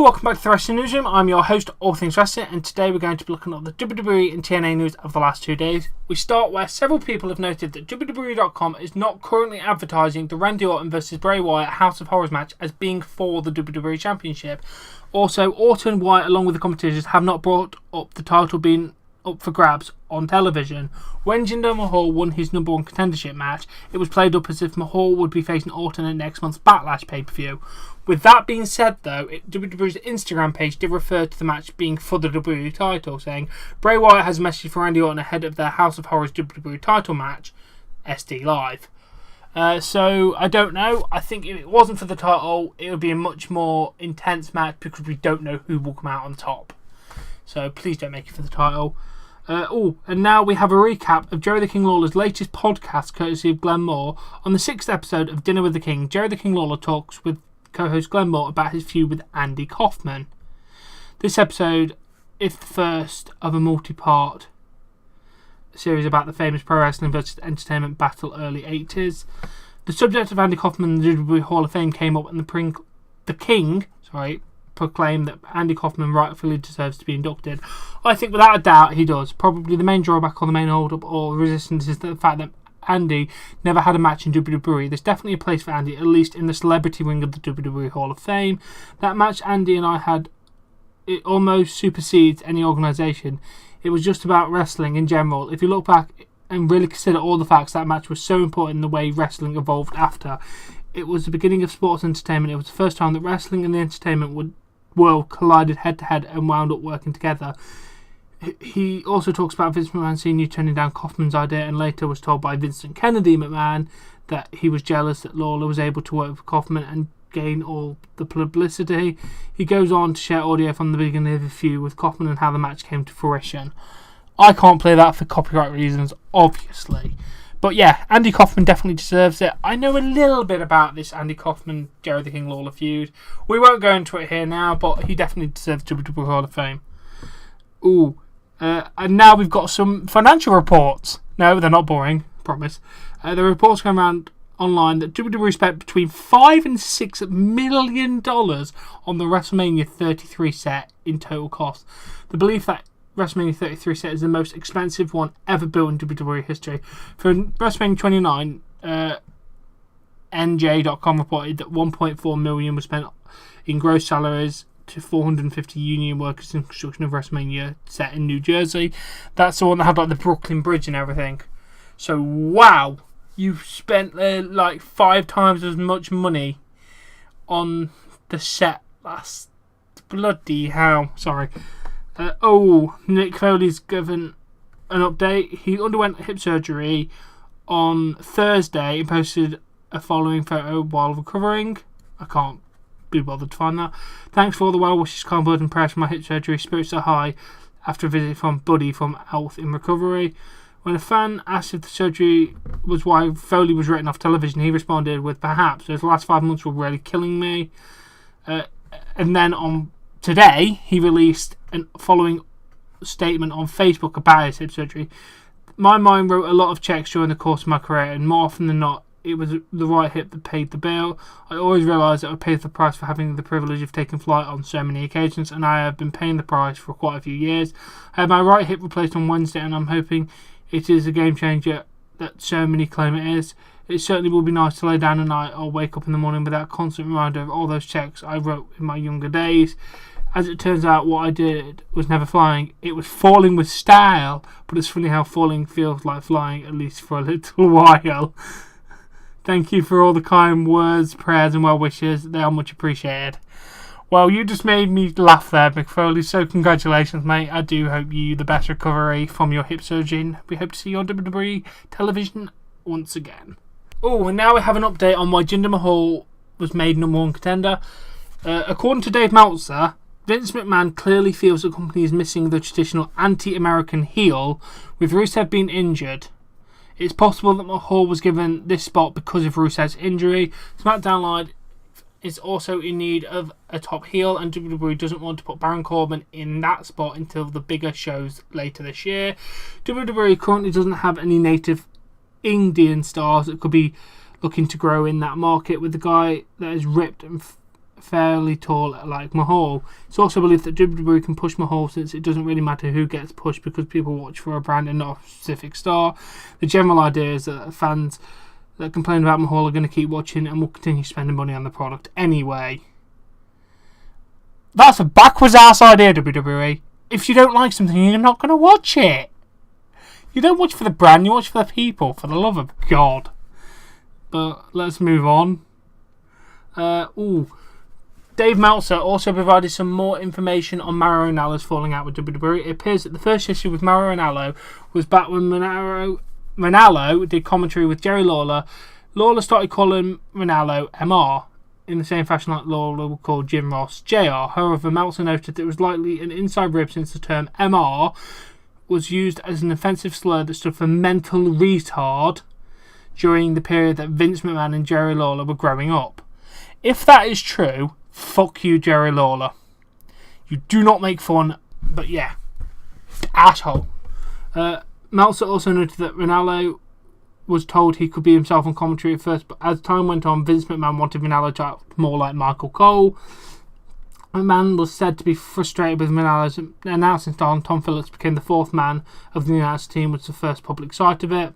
Hello, welcome back to the Wrestling Newsroom. I'm your host, All Things Wrestling, and today we're going to be looking at the WWE and TNA news of the last 2 days. We start where several people have noted that WWE.com is not currently advertising the Randy Orton vs Bray Wyatt House of Horrors match as being for the WWE Championship. Also, Orton and Wyatt, along with the competitors, have not brought up the title being up for grabs on television. When Jinder Mahal won his number one contendership match, it was played up as if Mahal would be facing Orton at next month's Backlash pay-per-view. With that being said, though, WWE's Instagram page did refer to the match being for the WWE title, saying Bray Wyatt has a message for Randy Orton ahead of their House of Horrors WWE title match, SD Live. So, I don't know. I think if it wasn't for the title, it would be a much more intense match because we don't know who will come out on top. So, please don't make it for the title. And now we have a recap of Jerry the King Lawler's latest podcast, courtesy of Glenn Moore. On the 6th episode of Dinner with the King, Jerry the King Lawler talks with co-host Glenn Moore about his feud with Andy Kaufman. This episode is the first of a multi-part series about the famous pro wrestling versus entertainment battle early 80s. The subject of Andy Kaufman and the WWE Hall of Fame came up and the King proclaimed that Andy Kaufman rightfully deserves to be inducted. I think without a doubt he does. Probably the main drawback or the main hold-up or resistance is the fact that Andy never had a match in WWE. There's definitely a place for Andy, at least in the celebrity wing of the WWE Hall of Fame. That match Andy and I had, it almost supersedes any organisation. It was just about wrestling in general. If you look back and really consider all the facts, that match was so important in the way wrestling evolved after. It was the beginning of sports entertainment. It was the first time that wrestling and the entertainment world collided head-to-head and wound up working together. He also talks about Vince McMahon Sr. turning down Kaufman's idea and later was told by Vincent Kennedy McMahon that he was jealous that Lawler was able to work with Kaufman and gain all the publicity. He goes on to share audio from the beginning of the feud with Kaufman and how the match came to fruition. I can't play that for copyright reasons, obviously. But yeah, Andy Kaufman definitely deserves it. I know a little bit about this Andy Kaufman, Jerry the King Lawler feud. We won't go into it here now, but he definitely deserves WWE Hall of Fame. And now we've got some financial reports. No, they're not boring, promise. The reports going around online that WWE spent between $5 and $6 million on the WrestleMania 33 set in total cost. The belief that WrestleMania 33 set is the most expensive one ever built in WWE history. For WrestleMania 29, NJ.com reported that $1.4 million was spent in gross salaries to 450 union workers in construction of WrestleMania set in New Jersey. That's the one that had like the Brooklyn Bridge and everything. So wow, you spent like 5 times as much money on the set. That's bloody hell. Sorry. Nick Foley's given an update. He underwent hip surgery on Thursday and posted a following photo while recovering. I can't be bothered to find that. Thanks for all the well wishes, kind words and prayers for my hip surgery. Spirits are high after a visit from Buddy from Health in Recovery. When a fan asked if the surgery was why Foley was written off television, he responded with, perhaps, those last 5 months were really killing me. And then on today, he released a following statement on Facebook about his hip surgery. My mind wrote a lot of checks during the course of my career, and more often than not, it was the right hip that paid the bill. I always realised that I paid the price for having the privilege of taking flight on so many occasions, and I have been paying the price for quite a few years. I had my right hip replaced on Wednesday, and I'm hoping it is a game changer that so many claim it is. It certainly will be nice to lay down at night or wake up in the morning without a constant reminder of all those checks I wrote in my younger days. As it turns out, what I did was never flying. It was falling with style, but it's funny how falling feels like flying, at least for a little while. Thank you for all the kind words, prayers and well wishes. They are much appreciated. Well, you just made me laugh there, Mick Foley, so congratulations, mate. I do hope you the best recovery from your hip surgery. We hope to see you on WWE television once again. And now we have an update on why Jinder Mahal was made number one contender. According to Dave Meltzer, Vince McMahon clearly feels the company is missing the traditional anti-American heel, with Rusev being injured. It's possible that Mahal was given this spot because of Rusev's injury. SmackDown Live is also in need of a top heel, and WWE doesn't want to put Baron Corbin in that spot until the bigger shows later this year. WWE currently doesn't have any native Indian stars that could be looking to grow in that market, with the guy that is ripped and fairly tall like Mahal. It's also believed that WWE can push Mahal since it doesn't really matter who gets pushed because people watch for a brand and not a specific star. The general idea is that fans that complain about Mahal are going to keep watching and will continue spending money on the product anyway. That's a backwards ass idea, WWE. If you don't like something, you're not going to watch it. You don't watch for the brand, you watch for the people, for the love of God. But let's move on. Dave Meltzer also provided some more information on Mauro Ranallo's falling out with WWE. It appears that the first issue with Mauro Ranallo was back when Ranallo did commentary with Jerry Lawler. Lawler started calling Ranallo MR, in the same fashion like Lawler would call Jim Ross JR. However, Meltzer noted that it was likely an inside rib since the term MR was used as an offensive slur that stood for mental retard during the period that Vince McMahon and Jerry Lawler were growing up. If that is true, fuck you, Jerry Lawler. You do not make fun, but yeah, asshole. Meltzer also noted that Ranallo was told he could be himself on commentary at first, but as time went on, Vince McMahon wanted Ranallo to act more like Michael Cole. McMahon was said to be frustrated with Ranallo's announcing style, and Tom Phillips became the fourth man of the announce team, was the first public sight of it.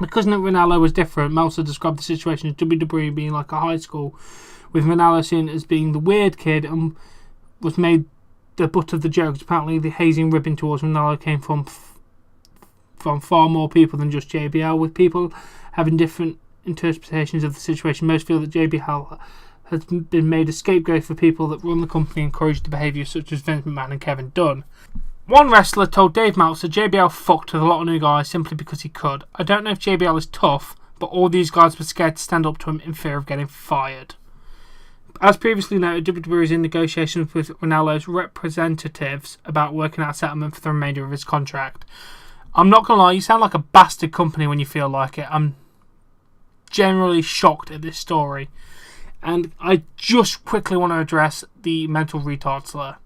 Because Ranallo was different, Meltzer described the situation as WWE being like a high school, with Ranallo seen as being the weird kid and was made the butt of the jokes. Apparently, the hazing ribbon towards Ranallo came from far more people than just JBL, with people having different interpretations of the situation. Most feel that JBL has been made a scapegoat for people that run the company and encourage the behaviour such as Vince McMahon and Kevin Dunn. One wrestler told Dave Meltzer JBL fucked with a lot of new guys simply because he could. I don't know if JBL is tough, but all these guys were scared to stand up to him in fear of getting fired. As previously noted, WWE is in negotiations with Ranallo's representatives about working out a settlement for the remainder of his contract. I'm not going to lie, you sound like a bastard company when you feel like it. I'm generally shocked at this story. And I just quickly want to address the mental retard slur.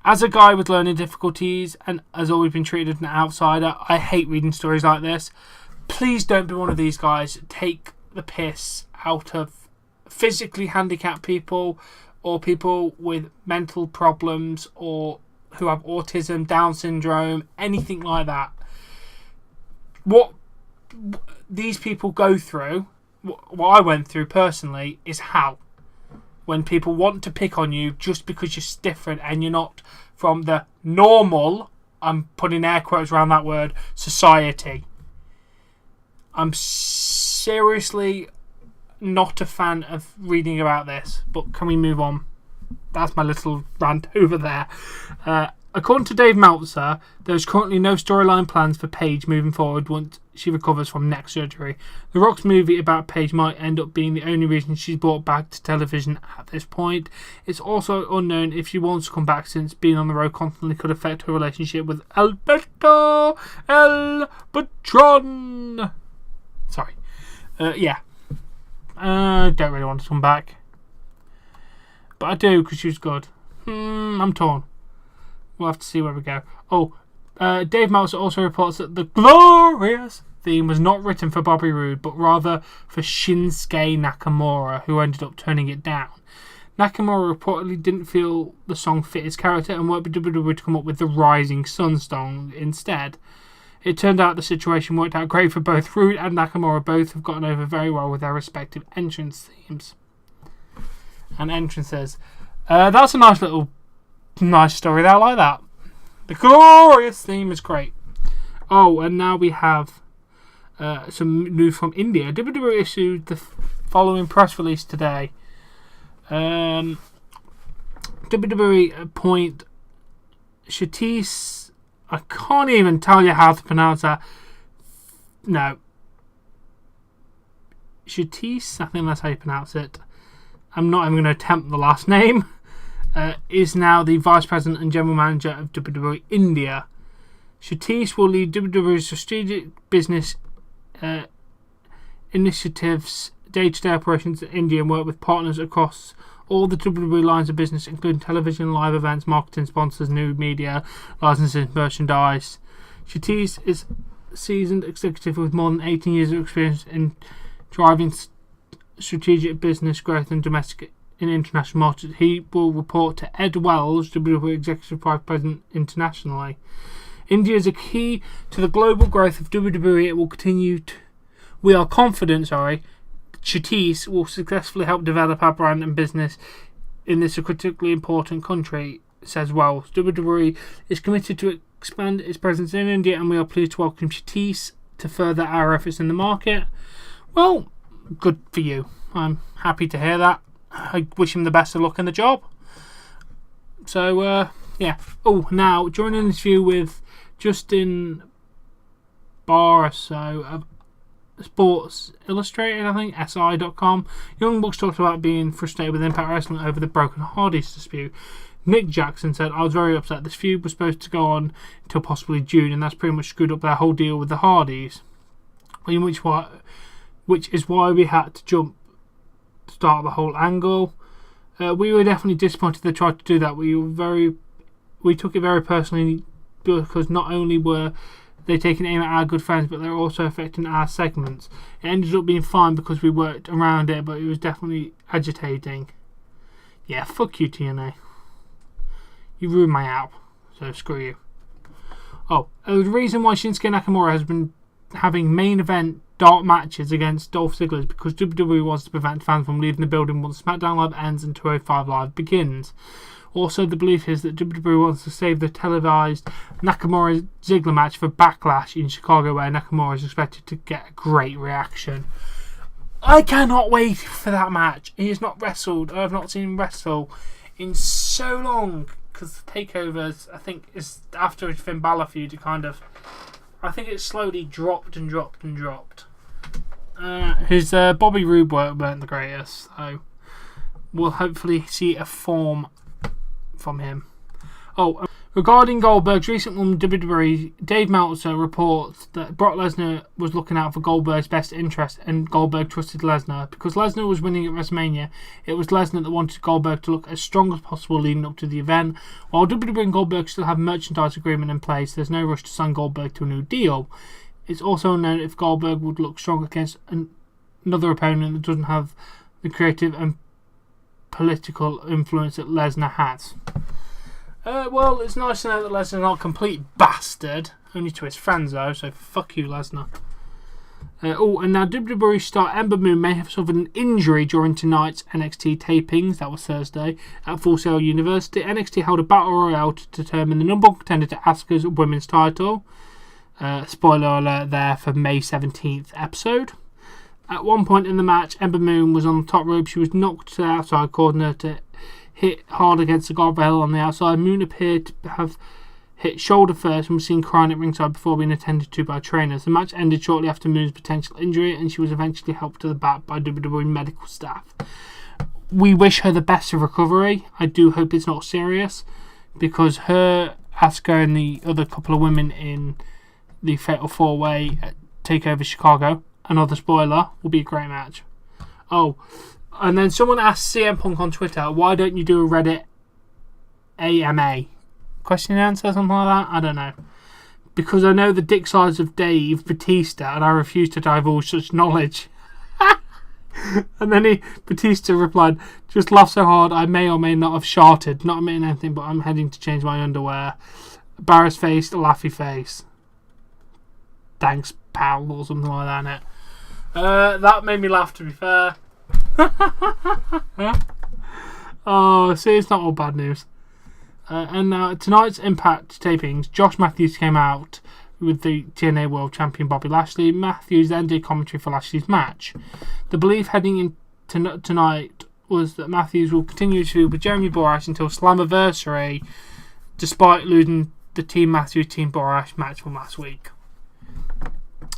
As a guy with learning difficulties and has always been treated as an outsider, I hate reading stories like this. Please don't be one of these guys. Take the piss out of physically handicapped people or people with mental problems or who have autism, Down syndrome, anything like that. What these people go through, what I went through personally, is how. When people want to pick on you just because you're different and you're not from the normal, I'm putting air quotes around that word, society. I'm seriously not a fan of reading about this, but can we move on? That's my little rant over there. According to Dave Meltzer, there's currently no storyline plans for Paige moving forward once she recovers from neck surgery. The Rock's movie about Paige might end up being the only reason she's brought back to television at this point. It's also unknown if she wants to come back, since being on the road constantly could affect her relationship with Alberto El Patron. Sorry. Yeah. I don't really want to come back. But I do, because she was good. I'm torn. We'll have to see where we go. Dave Meltzer also reports that the glorious theme was not written for Bobby Roode, but rather for Shinsuke Nakamura, who ended up turning it down. Nakamura reportedly didn't feel the song fit his character and worked with WWE to come up with the Rising Sun song instead. It turned out the situation worked out great for both Roode and Nakamura. Both have gotten over very well with their respective entrance themes and entrances. That's a nice story there. I like that. The glorious theme is great. And now we have some news from India. WWE issued the following press release today. WWE appoint Satish. I can't even tell you how to pronounce that. No. Satish, I think that's how you pronounce it. I'm not even going to attempt the last name. Is now the Vice President and General Manager of WWE India. Satish will lead WWE's strategic business initiatives, day-to-day operations in India, and work with partners across all the WWE lines of business, including television, live events, marketing, sponsors, new media, licenses, merchandise. Satish is a seasoned executive with more than 18 years of experience in driving strategic business growth and domestic in international markets. He will report to Ed Wells, WWE Executive Vice President internationally. India is a key to the global growth of WWE. It will continue to... We are confident, Chatice will successfully help develop our brand and business in this critically important country, says Wells. WWE is committed to expand its presence in India, and we are pleased to welcome Chatice to further our efforts in the market. Well, good for you. I'm happy to hear that. I wish him the best of luck in the job. So, yeah. Oh, now, during an interview with Justin Barrasso of Sports Illustrated, I think, SI.com, Young Bucks talked about being frustrated with Impact Wrestling over the Broken Hardys dispute. Nick Jackson said, I was very upset. This feud was supposed to go on until possibly June, and that's pretty much screwed up their whole deal with the Hardys. Which is why we had to start the whole angle. We were definitely disappointed they tried to do that. We took it very personally because not only were they taking aim at our good friends, but they were also affecting our segments. It ended up being fine because we worked around it, but it was definitely agitating. Yeah, fuck you, TNA. You ruined my app, so screw you. Oh, the reason why Shinsuke Nakamura has been having main event dark matches against Dolph Ziggler is because WWE wants to prevent fans from leaving the building once SmackDown Live ends and 205 Live begins. Also, the belief is that WWE wants to save the televised Nakamura-Ziggler match for Backlash in Chicago, where Nakamura is expected to get a great reaction. I cannot wait for that match. He has not wrestled. I have not seen him wrestle in so long, because the takeovers, I think, is after his Finn Balor feud, I think it slowly dropped and dropped and dropped. His Bobby Roode work weren't the greatest, so we'll hopefully see a form from him. Oh, regarding Goldberg's recent win with WWE, Dave Meltzer reports that Brock Lesnar was looking out for Goldberg's best interest, and Goldberg trusted Lesnar. Because Lesnar was winning at WrestleMania, it was Lesnar that wanted Goldberg to look as strong as possible leading up to the event. While WWE and Goldberg still have a merchandise agreement in place, there's no rush to sign Goldberg to a new deal. It's also unknown if Goldberg would look strong against another opponent that doesn't have the creative and political influence that Lesnar has. Well, it's nice to know that Lesnar's not a complete bastard, only to his friends though, so fuck you, Lesnar. And now WWE star Ember Moon may have suffered an injury during tonight's NXT tapings, that was Thursday, at Full Sail University. NXT held a battle royale to determine the number one contender to Asuka's women's title. Spoiler alert there for May 17th episode. At one point in the match, Ember Moon was on the top rope. She was knocked to the outside, causing her to hit hard against the guardrail on the outside. Moon appeared to have hit shoulder first and was seen crying at ringside before being attended to by trainers. The match ended shortly after Moon's potential injury, and she was eventually helped to the back by WWE medical staff. We wish her the best of recovery. I do hope it's not serious, because her, Asuka, and the other couple of women in the Fatal 4-Way at TakeOver Chicago, another spoiler, will be a great match. Oh, and then someone asked CM Punk on Twitter, why don't you do a Reddit AMA? Question and answer, something like that? I don't know. Because I know the dick size of Dave Bautista, and I refuse to divulge such knowledge. And then Batista replied, just laugh so hard I may or may not have sharted. Not admitting anything, but I'm heading to change my underwear. Barra's face, laughy face. Thanks, pal, or something like that, innit? That made me laugh, to be fair. Oh, see, it's not all bad news. And now, tonight's Impact tapings, Josh Matthews came out with the TNA World Champion Bobby Lashley. Matthews then did commentary for Lashley's match. The belief heading into tonight was that Matthews will continue to feud with Jeremy Borash until Slammiversary, despite losing the Team Matthews Team Borash match from last week.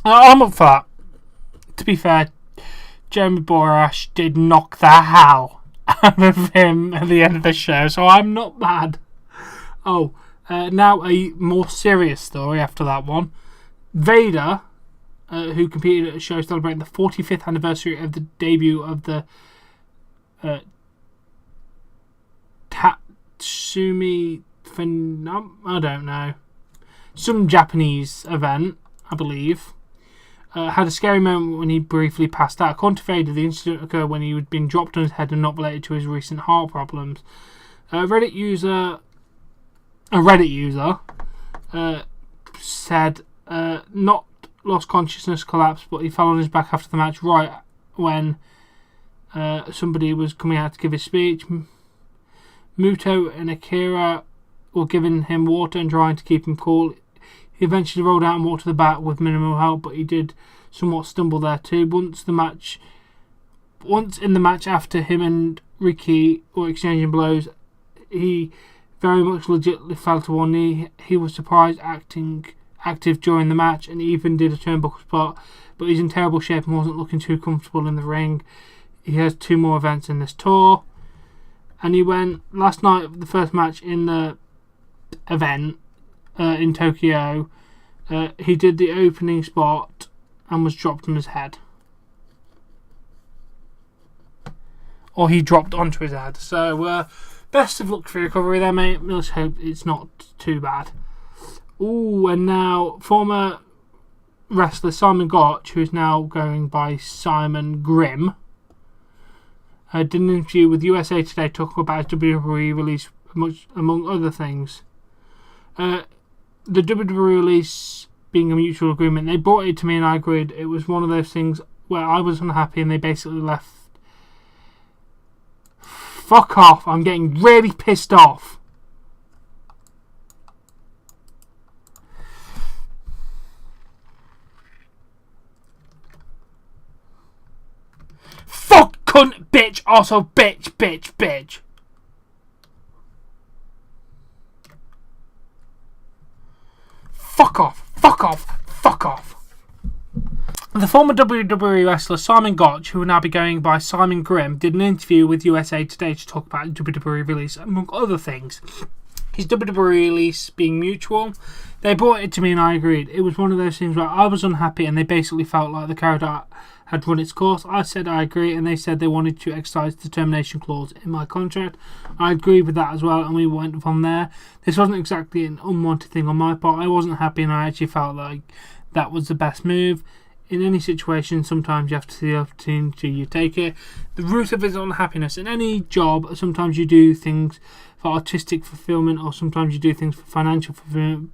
I'm up for that. To be fair, Jeremy Borash did knock the hell out of him at the end of the show, so I'm not mad. Oh, now a more serious story after that one. Vader, who competed at a show celebrating the 45th anniversary of the debut of the Tatsumi Phenom, I don't know, some Japanese event, I believe. had a scary moment when he briefly passed out. According to Vader, the incident occurred when he had been dropped on his head and not related to his recent heart problems. A Reddit user said not lost consciousness, collapsed, but he fell on his back after the match right when somebody was coming out to give his speech. Muto and Akira were giving him water and trying to keep him cool. He eventually rolled out and walked to the back with minimal help, but he did somewhat stumble there too. Once in the match after him and Ricky were exchanging blows, he very much legitimately fell to one knee. He was surprised active during the match and even did a turnbuckle spot, but he's in terrible shape and wasn't looking too comfortable in the ring. He has 2 more events in this tour, and he went last night, the first match in the event in Tokyo. He did the opening spot and was dropped on his head, or he dropped onto his head. So best of luck for your recovery there, mate. Let's hope it's not too bad. Ooh, and now former wrestler Simon Gotch, who is now going by Simon Grimm, did an interview with USA Today talking about his WWE release, among other things. The WWE release being a mutual agreement, they brought it to me and I agreed. It was one of those things where I was unhappy and they basically left. Fuck off, I'm getting really pissed off. Fuck, cunt, bitch, also bitch. Fuck off. The former WWE wrestler Simon Gotch, who will now be going by Simon Grimm, did an interview with USA Today to talk about WWE release, among other things. His WWE release being mutual. They brought it to me and I agreed. It was one of those things where I was unhappy and they basically felt like the character had run its course. I said I agree, and they said they wanted to exercise the termination clause in my contract. I agreed with that as well, and we went from there. This wasn't exactly an unwanted thing on my part. I wasn't happy, and I actually felt like that was the best move. In any situation, sometimes you have to see the opportunity, you take it. The root of it is unhappiness. In any job, sometimes you do things for artistic fulfillment, or sometimes you do things for financial fulfillment.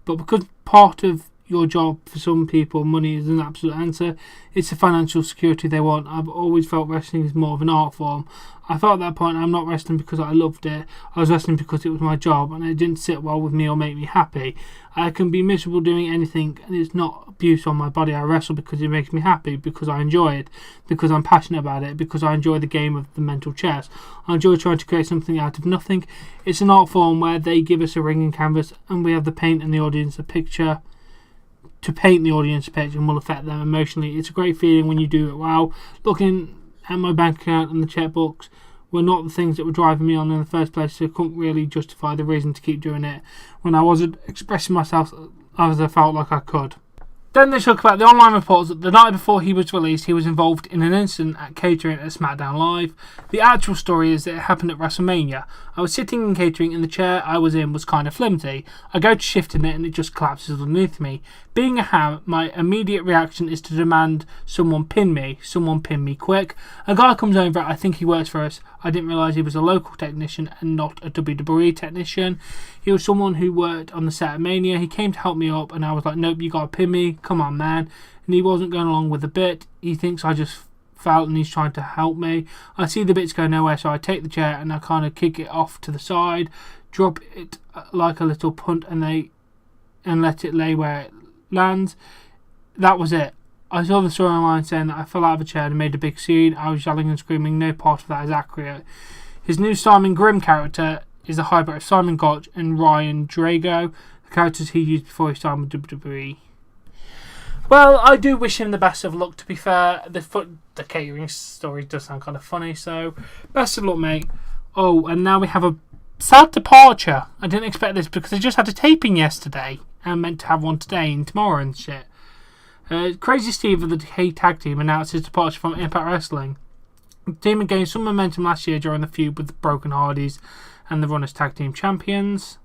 But because part of your job, for some people, money is an absolute answer. It's the financial security they want. I've always felt wrestling is more of an art form. I felt at that point I'm not wrestling because I loved it. I was wrestling because it was my job and it didn't sit well with me or make me happy. I can be miserable doing anything and it's not abuse on my body. I wrestle because it makes me happy, because I enjoy it, because I'm passionate about it, because I enjoy the game of the mental chess. I enjoy trying to create something out of nothing. It's an art form where they give us a ring and canvas and we have the paint and the audience a picture. To paint the audience a picture and will affect them emotionally. It's a great feeling when you do it well. Looking at my bank account and the checkbooks were not the things that were driving me on in the first place, so I couldn't really justify the reason to keep doing it when I wasn't expressing myself as I felt like I could. Then they talk about the online reports that the night before he was released, he was involved in an incident at catering at SmackDown Live. The actual story is that it happened at WrestleMania. I was sitting in catering and the chair I was in was kind of flimsy. I go to shift in it and it just collapses underneath me. Being a ham, my immediate reaction is to demand someone pin me quick. A guy comes over, I think he works for us. I didn't realise he was a local technician and not a WWE technician. He was someone who worked on the set of Mania. He came to help me up and I was like, nope, you gotta pin me, come on man. And he wasn't going along with the bit. He thinks I just fell and he's trying to help me. I see the bits go nowhere, so I take the chair and I kind of kick it off to the side, drop it like a little punt and let it lay where it lands. That was it. I saw the storyline saying that I fell out of a chair and made a big scene. I was yelling and screaming. No part of that is accurate. His new Simon Grimm character is a hybrid of Simon Gotch and Ryan Drago, the characters he used before he signed with WWE. Well, I do wish him the best of luck, to be fair. The catering story does sound kind of funny, so best of luck, mate. Oh, and now we have a sad departure. I didn't expect this because I just had a taping yesterday and meant to have one today and tomorrow and shit. Crazy Steve of the Decay Tag Team announced his departure from Impact Wrestling. The team had gained some momentum last year during the feud with the Broken Hardys and the Runners Tag Team Champions.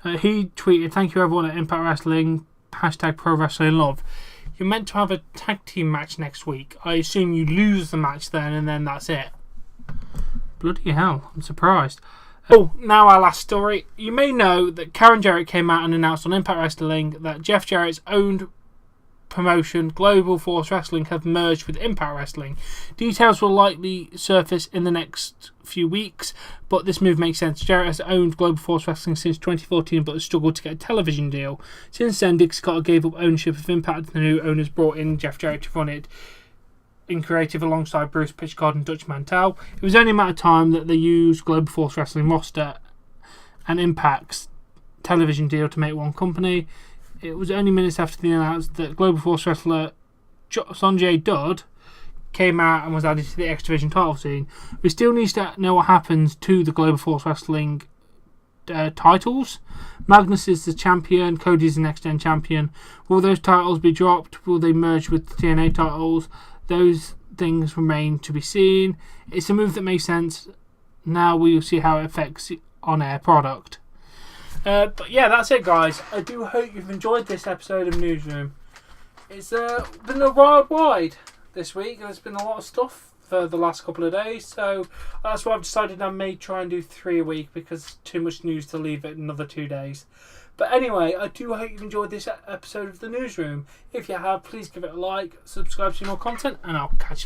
He tweeted, "Thank you everyone at Impact Wrestling, hashtag Pro Wrestling Love, you're meant to have a tag team match next week. I assume you lose the match then, and then that's it. Bloody hell, I'm surprised. Oh, now our last story. You may know that Karen Jarrett came out and announced on Impact Wrestling that Jeff Jarrett's owned promotion, Global Force Wrestling, have merged with Impact Wrestling. Details will likely surface in the next few weeks, but this move makes sense. Jarrett has owned Global Force Wrestling since 2014, but has struggled to get a television deal. Since then, Dick Scott gave up ownership of Impact. The new owners brought in Jeff Jarrett to run it in creative alongside Bruce Pitchcard and Dutch Mantel. It was only a matter of time that they used Global Force Wrestling roster and Impact's television deal to make one company. It was only minutes after the announcement that Global Force wrestler Sanjay Dutt came out and was added to the X Division title scene. We still need to know what happens to the Global Force Wrestling titles. Magnus is the champion, Cody is the next gen champion. Will those titles be dropped? Will they merge with the TNA titles? Those things remain to be seen. It's a move that makes sense. Now we'll see how it affects on-air product. But yeah, that's it, guys. I do hope you've enjoyed this episode of Newsroom. It's been a wild ride this week. There's been a lot of stuff for the last couple of days, so that's why I've decided I may try and do 3 a week because it's too much news to leave it another 2 days. But anyway, I do hope you've enjoyed this episode of the Newsroom. If you have, please give it a like, subscribe to more content, and I'll catch you